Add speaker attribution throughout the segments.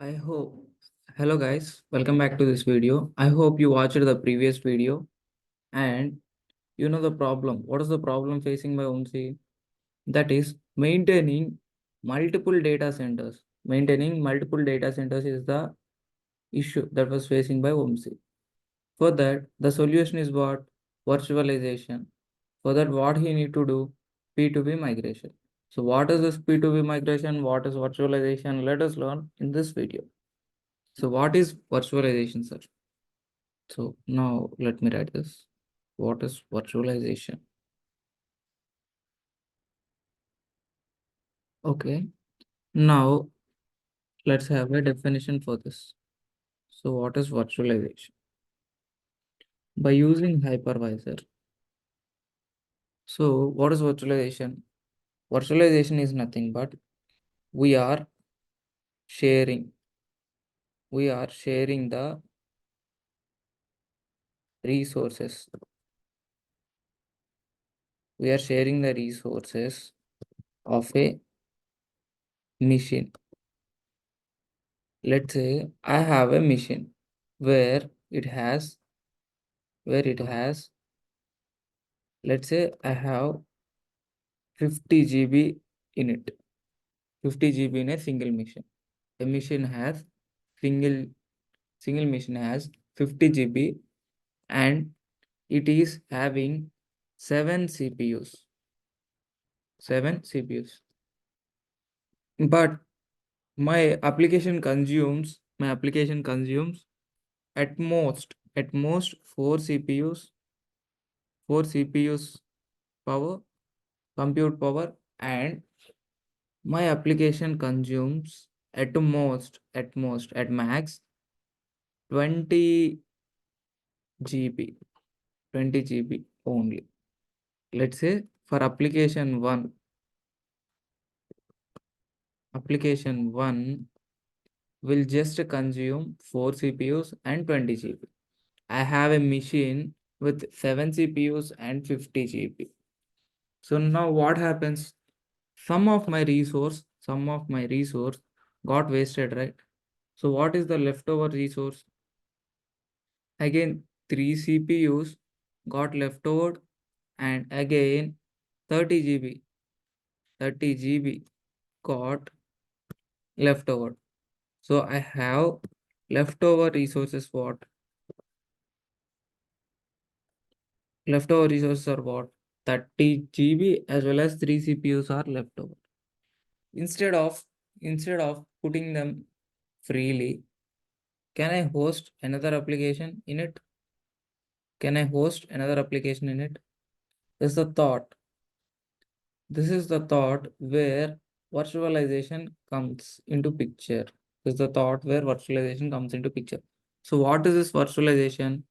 Speaker 1: I hope. Hello guys, welcome back to this video. I hope you watched the previous video and you know the problem. What is the problem facing by OMC? That is maintaining multiple data centers. Maintaining multiple data centers is the issue that was facing by OMC. For that, the solution is what? Virtualization. For that, what he need to do? P2v migration. So what is this P2v migration? What is virtualization? Let us learn in this video. So what is virtualization, sir? So now let me write this. What is virtualization? Okay. Now let's have a definition for this. So what is virtualization? By using hypervisor. So what is virtualization? Virtualization is nothing but we are sharing. We are sharing the resources. We are sharing the resources of a machine. Let's say I have a machine where it has let's say I have 50 GB in it. 50 GB in a single machine. A machine has single single machine has 50 GB and it is having 7 CPUs. 7 CPUs. But my application consumes at most 4 CPUs, 4 CPUs power, compute power, and my application consumes at max 20 GB, 20 GB only. Let's say for application 1 will just consume 4 CPUs and 20 GB. I have a machine with 7 CPUs and 50 GB. So now what happens? Some of my resource got wasted, right? So what is the leftover resource? Again, 3 CPUs got left over and again 30 GB, 30 GB got left over. So I have leftover resources what? Leftover resources are what? 30 GB as well as 3 CPUs are left over. Instead of putting them freely, can I host another application in it? Can I host another application in it? This is the thought. This is the thought where virtualization comes into picture. This is the thought where virtualization comes into picture. So what is this virtualization?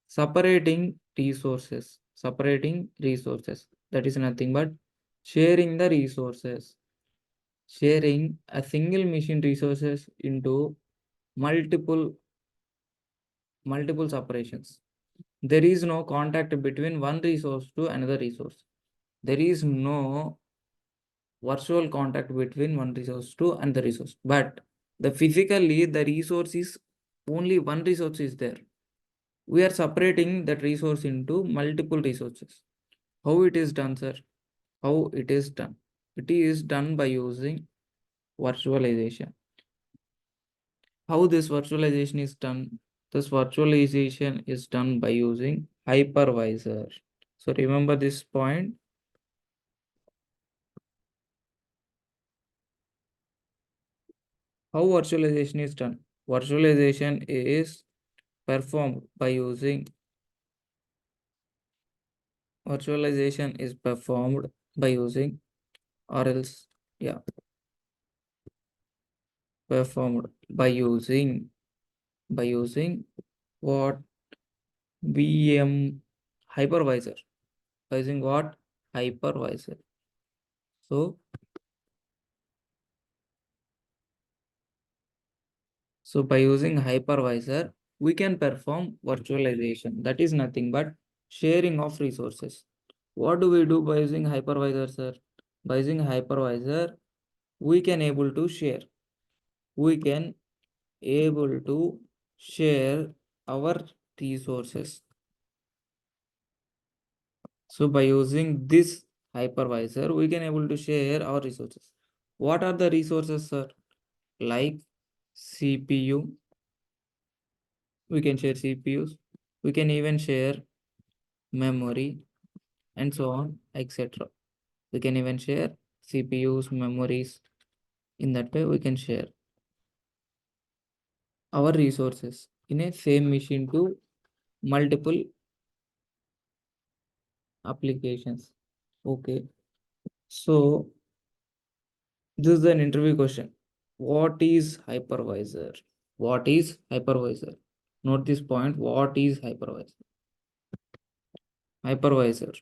Speaker 1: Separating resources. Separating resources. That is nothing but sharing the resources. Sharing a single machine resources into multiple separations. There is no contact between one resource to another resource. There is no virtual contact between one resource to another resource. But the physically the resource is only one resource is there. We are separating that resource into multiple resources. How it is done, sir? How it is done? It is done by using virtualization. How this virtualization is done? This virtualization is done by using hypervisor. So remember this point. How virtualization is done? Virtualization is performed by using or else yeah performed by using what? VM hypervisor. By using what? Hypervisor. So by using hypervisor, we can perform virtualization. That is nothing but sharing of resources. What do we do by using hypervisor, sir? By using hypervisor, we can able to share. We can able to share our resources. So by using this hypervisor, we can able to share our resources. What are the resources, sir? Like CPU, we can share CPUs, we can even share memory, and so on, etc. We can even share CPUs, memories. In that way, we can share our resources in a same machine to multiple applications. Okay. So this is an interview question. What is hypervisor? What is hypervisor? Note this point. What is hypervisor? Hypervisor.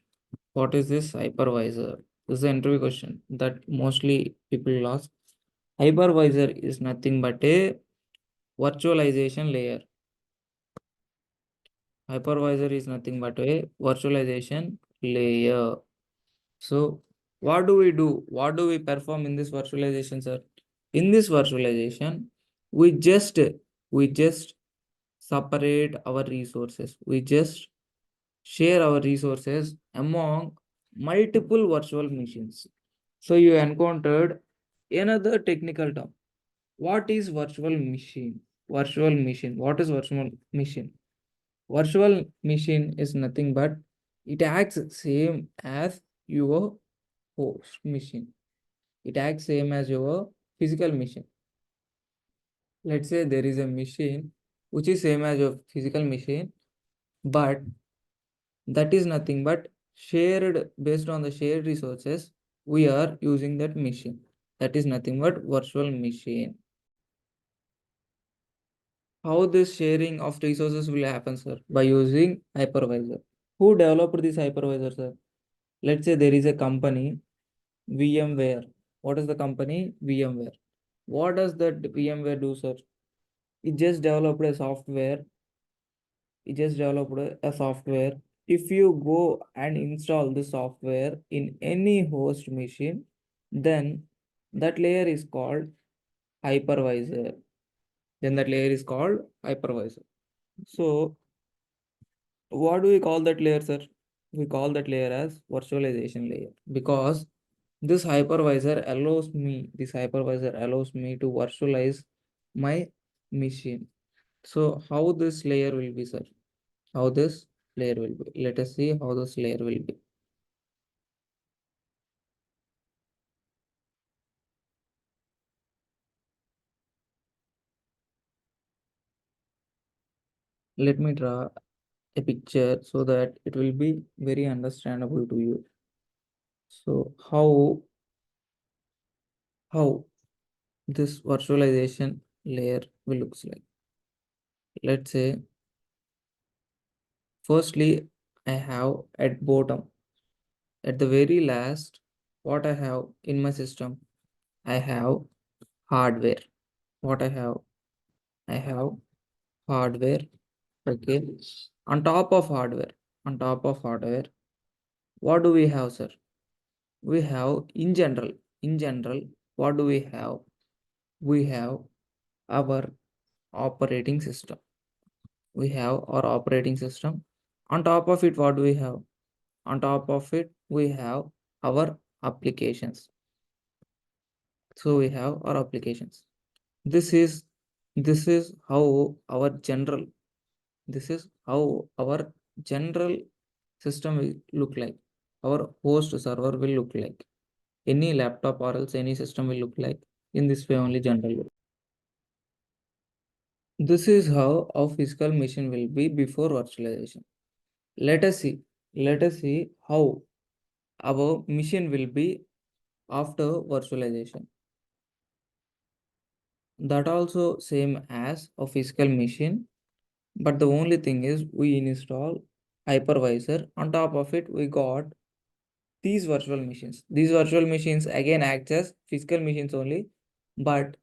Speaker 1: What is this hypervisor? This is an interview question that mostly people ask. Hypervisor is nothing but a virtualization layer. Hypervisor is nothing but a virtualization layer. So what do we do? What do we perform in this virtualization, sir? In this virtualization, we just we just separate our resources. We just share our resources among multiple virtual machines. So you encountered another technical term. What is virtual machine? Virtual machine. What is virtual machine? Virtual machine is nothing but it acts same as your host machine. It acts same as your physical machine. Let's say there is a machine which is same as your physical machine, but that is nothing but shared based on the shared resources. We are using that machine. That is nothing but virtual machine. How this sharing of resources will happen, sir? By using hypervisor. Who developed this hypervisor, sir? Let's say there is a company, VMware. What is the company? VMware. What does that VMware do, sir? It just developed a software. It just developed a software. If you go and install the software in any host machine, then that layer is called hypervisor. Then that layer is called hypervisor. So what do we call that layer, sir? We call that layer as virtualization layer because this hypervisor allows me to virtualize my machine. So how this layer will be, sir? How this layer will be? Let us see how this layer will be. Let me draw a picture so that it will be very understandable to you. So how this virtualization layer will looks like. Let's say firstly I have at bottom, at the very last, what I have in my system. I have hardware. What I have hardware. Okay. On top of hardware, on top of hardware, what do we have, sir? We have in general, what do we have? We have our operating system. We have our operating system. On top of it, what do we have? On top of it, we have our applications. So we have our applications. This is this is how our general this is how our general system will look like. Our host server will look like. Any laptop or else any system will look like in this way only general. This is how our physical machine will be before virtualization. Let us see. Let us see how our machine will be after virtualization. That also same as a physical machine, but the only thing is we install hypervisor. On top of it, we got these virtual machines. These virtual machines again act as physical machines only, but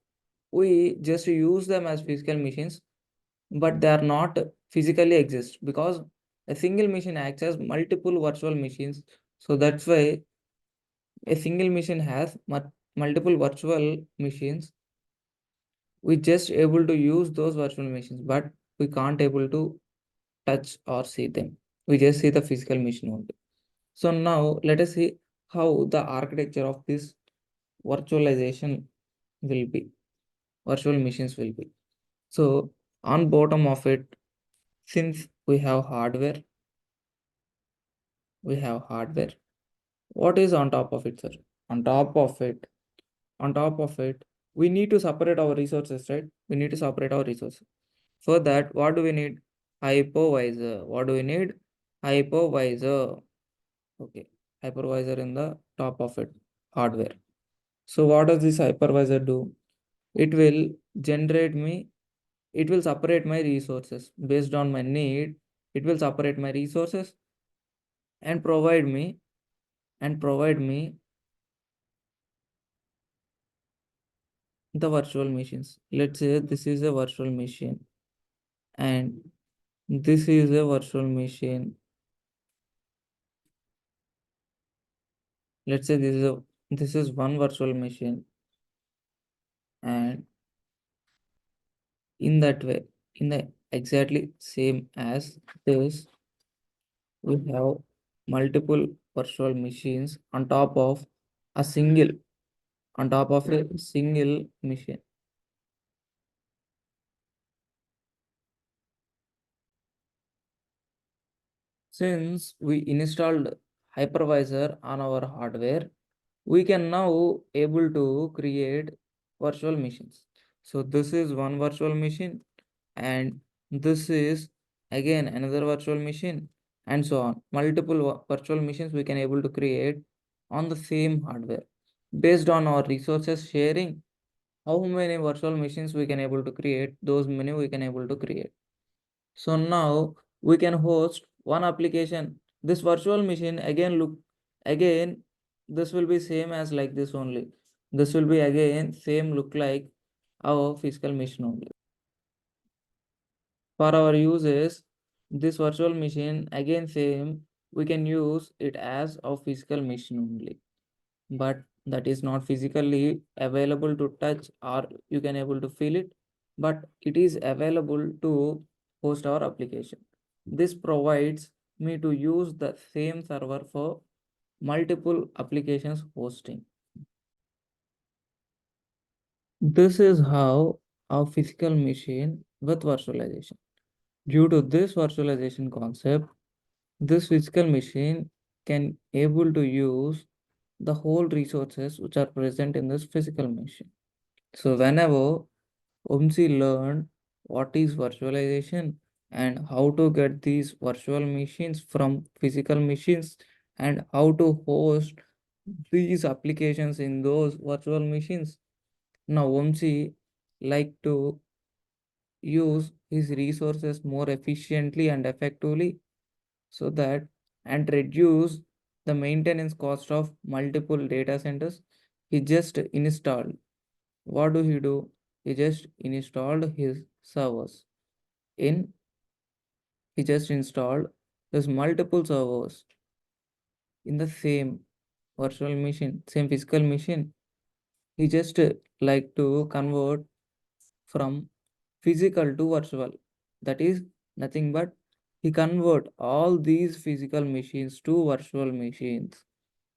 Speaker 1: we just use them as physical machines, but they are not physically exist because a single machine acts as multiple virtual machines. So that's why a single machine has multiple virtual machines. We just able to use those virtual machines, but we can't able to touch or see them. We just see the physical machine only. So now let us see how the architecture of this virtualization will be, virtual machines will be. So on bottom of it, since we have hardware, what is on top of it, sir? On top of it, we need to separate our resources, right? We need to separate our resources. For that, what do we need? Hypervisor. What do we need? Hypervisor. Okay, hypervisor in the top of it, hardware. So what does this hypervisor do? It will generate me, it will separate my resources based on my need. It will separate my resources and provide me the virtual machines. Let's say this is a virtual machine and this is a virtual machine. Let's say this is one virtual machine, and in that way, in the exactly same as this, we have multiple virtual machines on top of a single machine. Since we installed hypervisor on our hardware, we can now able to create virtual machines. So this is one virtual machine, and this is again another virtual machine, and so on. Multiple virtual machines we can able to create on the same hardware. Based on our resources sharing, how many virtual machines we can able to create, those many we can able to create. So now we can host one application. This virtual machine again, this will be same as like this only. This will be again same look like our physical machine only. For our uses, this virtual machine again same, we can use it as a physical machine only. But that is not physically available to touch or you can able to feel it, but it is available to host our application. This provides me to use the same server for multiple applications hosting. This is how our physical machine with virtualization. Due to this virtualization concept, this physical machine can able to use the whole resources which are present in this physical machine. So whenever Umsi learned what is virtualization and how to get these virtual machines from physical machines and how to host these applications in those virtual machines. Now Umsi like to use his resources more efficiently and effectively so that and reduce the maintenance cost of multiple data centers. He just installed, what do he do? He just installed his servers in he just installed his multiple servers in the same virtual machine, same physical machine. He just like to convert from physical to virtual. That is nothing but he convert all these physical machines to virtual machines.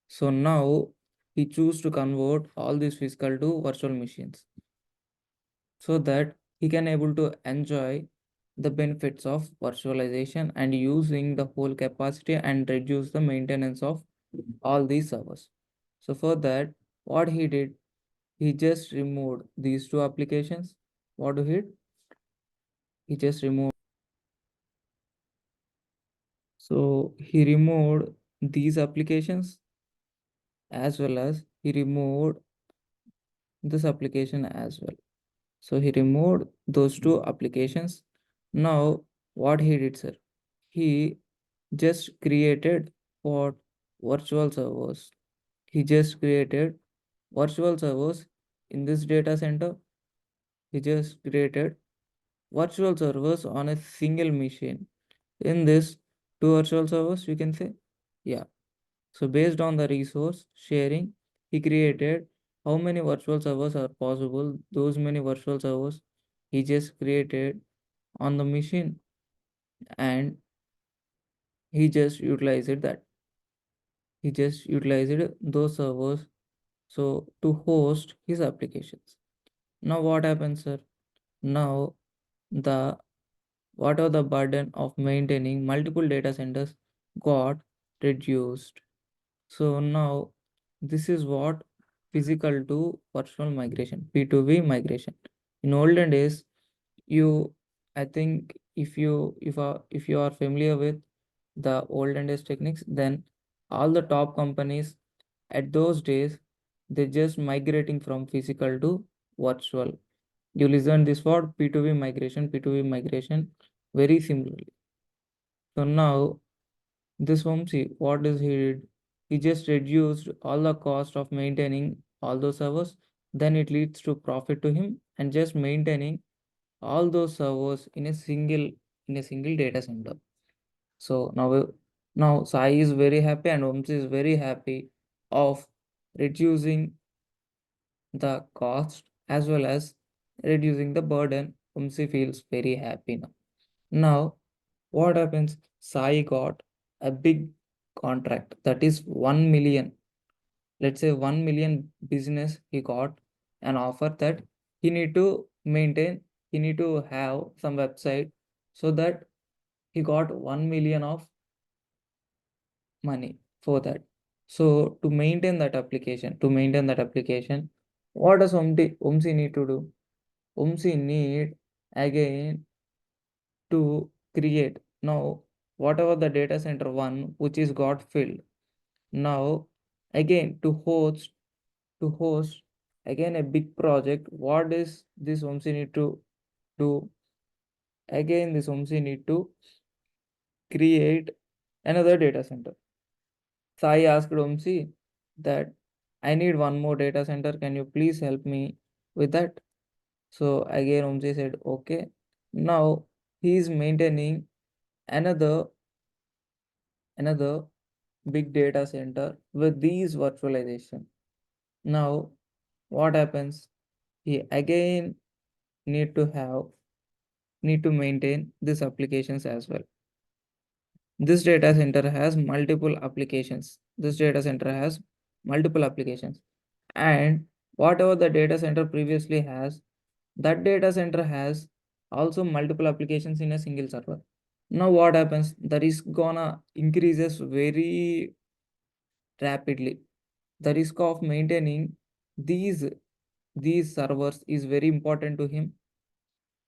Speaker 1: So now he choose to convert all these physical to virtual machines so that he can able to enjoy the benefits of virtualization and using the whole capacity and reduce the maintenance of all these servers. So for that, what he did, he just removed these two applications. What do he? He just removed. So he removed these applications as well as he removed this application as well. So he removed those two applications. Now what he did, sir? He just created what virtual servers. He just created virtual servers in this data center. He just created virtual servers on a single machine. In this two virtual servers, you can say, yeah. So based on the resource sharing, he created how many virtual servers are possible, those many virtual servers he just created on the machine, and he just utilized that. He just utilized those servers so to host his applications. Now what happens, sir? Now the what are the burden of maintaining multiple data centers got reduced. So now this is what physical to virtual migration, P2v migration. In olden days, you I think if you are familiar with the olden days techniques, then all the top companies at those days they just migrating from physical to virtual. You listen this word P2v migration, P2v migration very similarly. So now this Vamsi, what is he did? He just reduced all the cost of maintaining all those servers. Then it leads to profit to him and just maintaining all those servers in a single data center. So now Sai is very happy and Vamsi is very happy of reducing the cost as well as reducing the burden. Vamsi feels very happy now. Now what happens? Sai got a big contract that is 1 million. Let's say 1 million business he got an offer that he need to maintain, he need to have some website so that he got 1 million of money for that. So to maintain that application, what does Umsi need to do? Umsi need again to create. Now, whatever the data center one which is got filled. Now, again to host again a big project. What is this OMC need to do? Again, this OMC need to create another data center. Sai asked OMC that I need one more data center. Can you please help me with that? So again, OMC said okay. Now he is maintaining another another big data center with these virtualization. Now what happens? He again need to have need to maintain these applications as well. This data center has multiple applications. This data center has multiple applications. And whatever the data center previously has, that data center has also multiple applications in a single server. Now what happens? The risk gonna increases very rapidly. The risk of maintaining these these servers is very important to him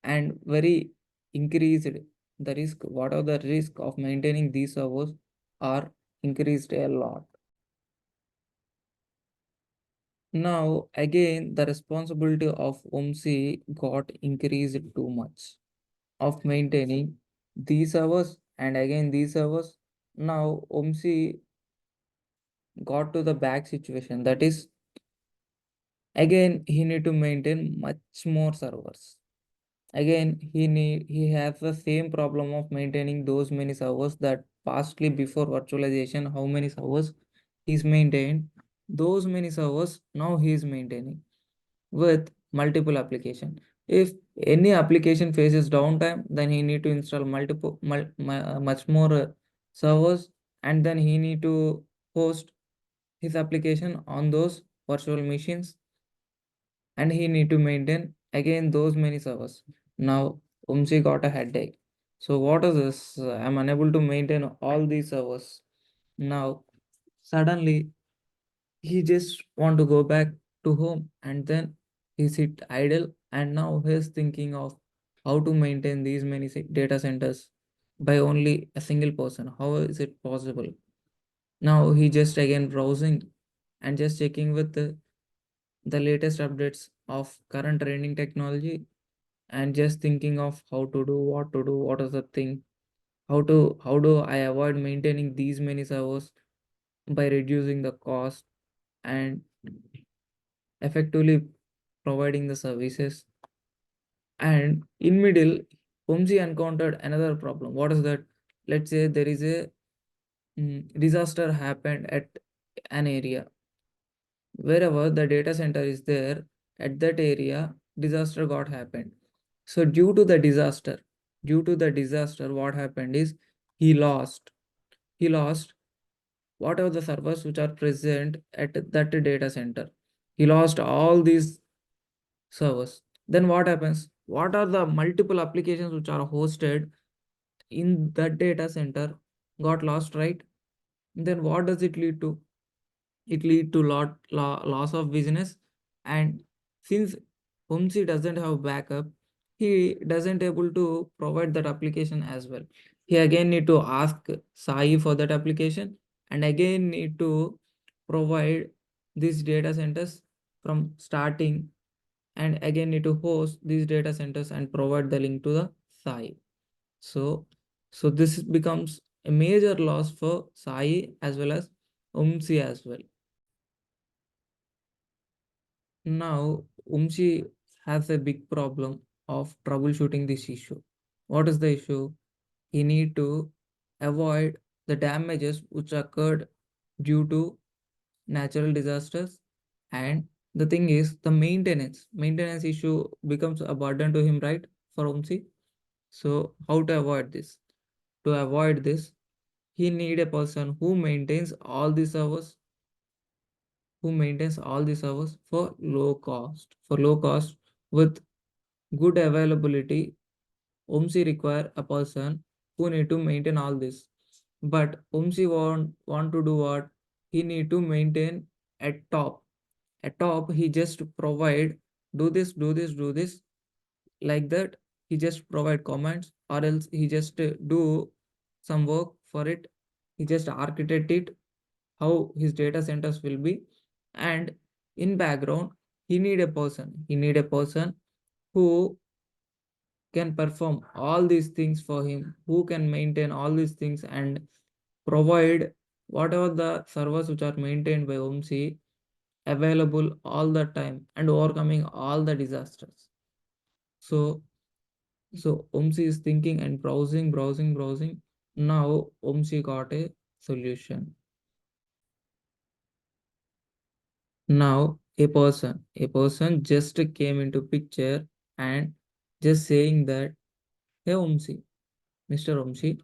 Speaker 1: and very increased. The risk, what are the risk of maintaining these servers are increased a lot. Now again the responsibility of OMC got increased too much of maintaining these servers and again these servers. Now OMC got to the back situation, that is again he need to maintain much more servers. Again he has the same problem of maintaining those many servers that pastly before virtualization how many servers he's maintained, those many servers now he is maintaining with multiple application. If any application faces downtime, then he need to install much more servers, and then he need to host his application on those virtual machines, and he need to maintain again those many servers. Now Umsi got a headache. So what is this? I'm unable to maintain all these servers. Now suddenly he just want to go back to home and then he sit idle and now he's thinking of how to maintain these many data centers by only a single person. How is it possible? Now he just again browsing and just checking with the latest updates of current trending technology and just thinking of how to do, what to do, what is the thing, how do I avoid maintaining these many servers by reducing the cost and effectively providing the services. And in middle, Pomsi encountered another problem. What is that? Let's say there is a disaster happened at an area. wherever the data center is there, at that area, disaster got happened. So due to the disaster, what happened is he lost. He lost whatever the servers which are present at that data center. He lost all these servers. Then what happens? What are the multiple applications which are hosted in that data center got lost, right? Then what does it lead to? It lead to loss of business. And since Umsi doesn't have backup, he doesn't able to provide that application as well. He again need to ask Sai for that application, and again need to provide these data centers from starting, and again need to host these data centers and provide the link to the Sai. So, so this becomes a major loss for Sai as well as Umsi as well. Now, Umshi has a big problem of troubleshooting this issue. What is the issue? He need to avoid the damages which occurred due to natural disasters. And the thing is, the maintenance issue becomes a burden to him, right? For Umshi. So how to avoid this? To avoid this, he need a person who maintains all the servers for low cost with good availability. OMSI require a person who need to maintain all this. But OMSI want to do what? He need to maintain at top. At top, he just provide do this, do this, do this, like that. He just provide comments, or else he just do some work for it. He just architect it how his data centers will be. And in background, he need a person who can perform all these things for him, who can maintain all these things and provide whatever the servers which are maintained by OMC available all the time and overcoming all the disasters. So, so OMC is thinking and browsing. Now OMC got a solution. Now a person just came into picture and just saying that, hey OMC, Mr. OMC,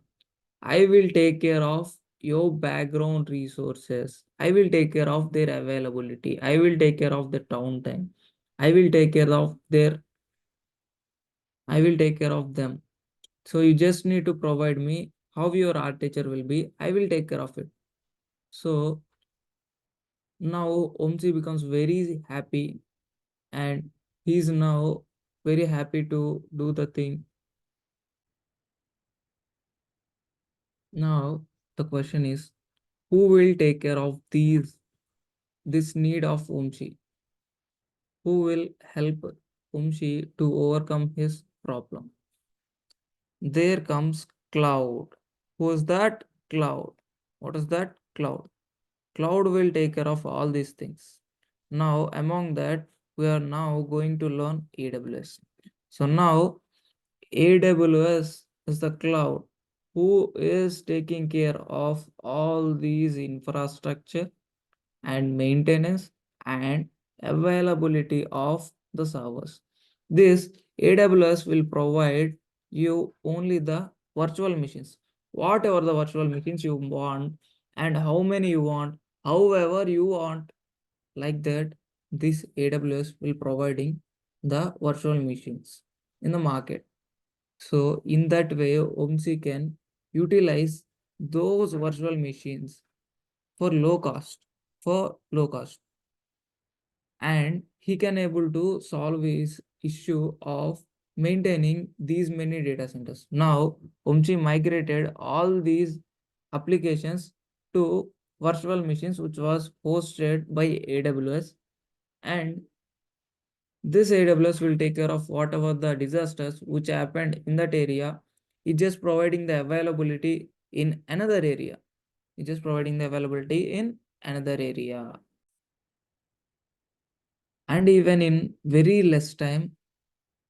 Speaker 1: I will take care of your background resources. I will take care of their availability. I will take care of the downtime. I will take care of their I will take care of them. So you just need to provide me how your architecture will be. I will take care of it. So now OMC becomes very happy, and he's now very happy to do the thing. Now the question is, who will take care of this need of OMC? Who will help Umshi to overcome his problem? There comes Cloud. Who is that? Cloud. What is that? Cloud. Cloud will take care of all these things. Now, among that, we are now going to learn AWS. So now, AWS is the cloud who is taking care of all these infrastructure and maintenance and availability of the servers. This AWS will provide you only the virtual machines, whatever the virtual machines you want and how many you want, however you want, like that. This AWS will providing the virtual machines in the market. So in that way, OMC can utilize those virtual machines for low cost, for low cost, and he can able to solve his issue of maintaining these many data centers. Now Umchi migrated all these applications to virtual machines which was hosted by AWS, and this AWS will take care of whatever the disasters which happened in that area. It's just providing the availability in another area. It's just providing the availability in another area. And even in very less time,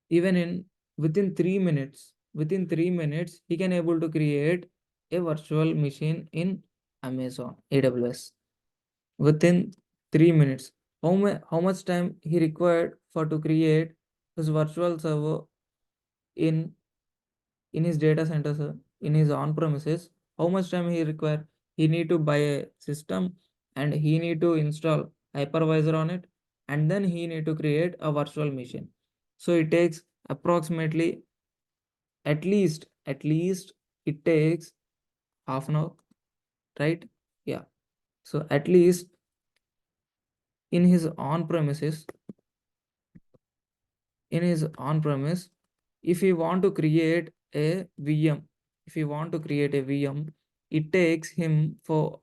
Speaker 1: even in within 3 minutes, he can able to create a virtual machine in Amazon AWS within 3 minutes. how much time he required for to create his virtual server in in his data centers, in his on premises. How much time he require? He need to buy a system, and he need to install hypervisor on it, and then he need to create a virtual machine. So it takes approximately, at least it takes half an hour, right? Yeah. So at least in his on premises, in his on premise, if you want to create a VM, if you want to create a VM, it takes him for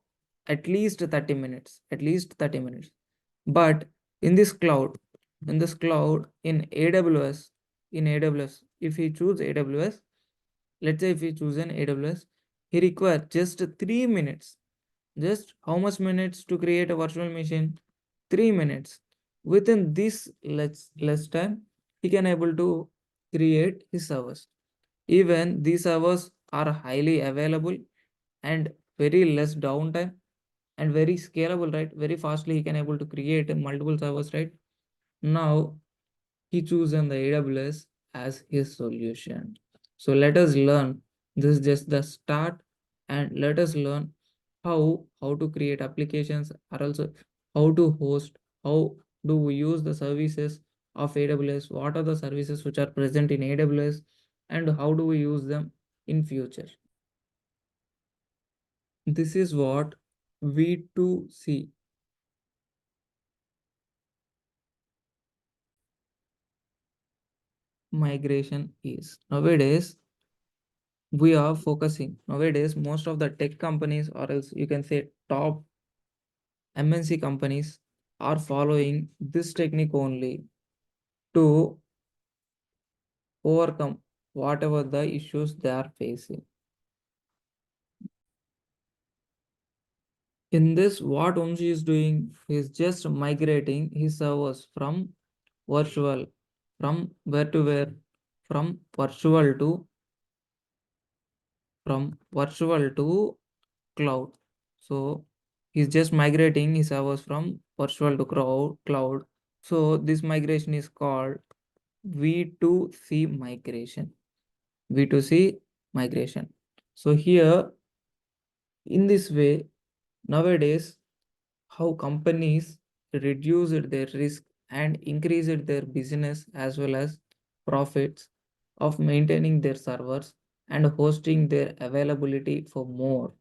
Speaker 1: at least 30 minutes, at least 30 minutes. But in this cloud, in AWS, if he choose AWS, let's say if he choose an AWS, he requires just 3 minutes. Just how much minutes to create a virtual machine? 3 minutes. Within this less time, he can able to create his servers. Even these servers are highly available and very less downtime and very scalable, right? Very fastly he can able to create multiple servers, right? Now he chosen the AWS as his solution. So let us learn. This is just the start, and let us learn how to create applications, or also how to host, how do we use the services of AWS, what are the services which are present in AWS, and how do we use them in future. This is what V2c migration is. Nowadays most of the tech companies, or else you can say top MNC companies, are following this technique only to overcome whatever the issues they are facing. In this, what Omji is doing is just migrating his servers virtual from where to where, from virtual to cloud. So he's just migrating his servers from virtual to cloud. So this migration is called V2c migration. V2c migration. So here, in this way, nowadays, how companies reduced their risk and increased their business as well as profits of maintaining their servers and hosting their availability for more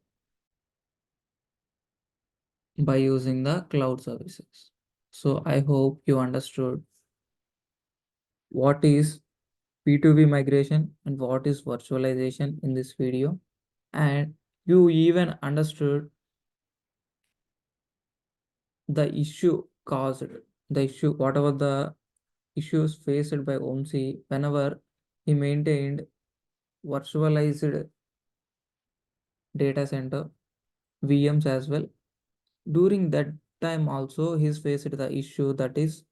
Speaker 1: by using the cloud services. So I hope you understood what is P2v migration and what is virtualization in this video, and you even understood the issue caused, whatever the issues faced by OMC whenever he maintained virtualized data center VMs as well. During that time also he's faced the issue, that is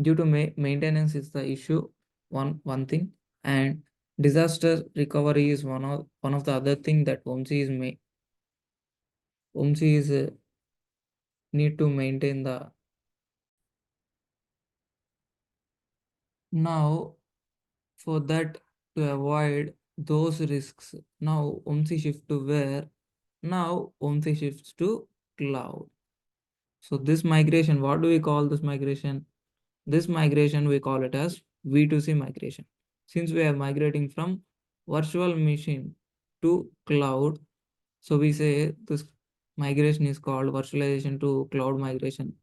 Speaker 1: due to maintenance is the issue, one thing, and disaster recovery is one of the other thing that OMC is need to maintain the. Now for that, to avoid those risks, now OMC shift to where? Now OMC shifts to cloud. So this migration, what do we call this migration? This migration we call it as V2C migration. Since we are migrating from virtual machine to cloud, so we say this migration is called virtualization to cloud migration.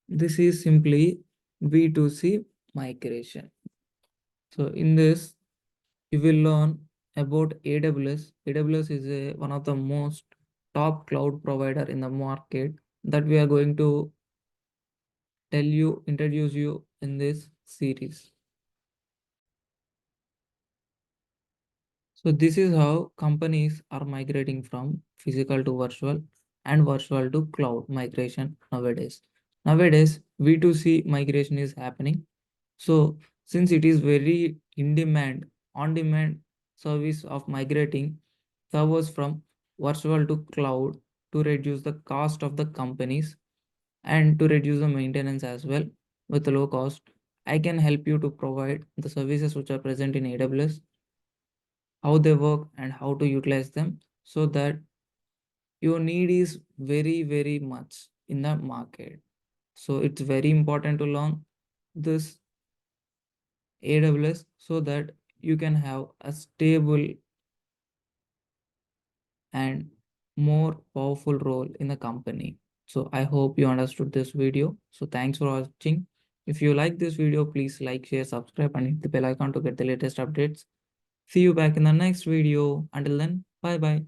Speaker 1: This is simply V2C migration. So in this, you will learn about AWS. AWS is one of the most top cloud provider in the market that we are going to introduce you in this series. So this is how companies are migrating from physical to virtual and virtual to cloud migration nowadays. Nowadays, V2C migration is happening. So since it is very in demand, on demand service of migrating servers from virtual to cloud to reduce the cost of the companies and to reduce the maintenance as well with low cost. I can help you to provide the services which are present in AWS, how they work and how to utilize them, so that your need is very much in the market. So it's very important to learn this AWS so that you can have a stable and more powerful role in the company. So I hope you understood this video. So thanks for watching. If you like this video, please like, share, subscribe, and hit the bell icon to get the latest updates. See you back in the next video. Until then, bye bye.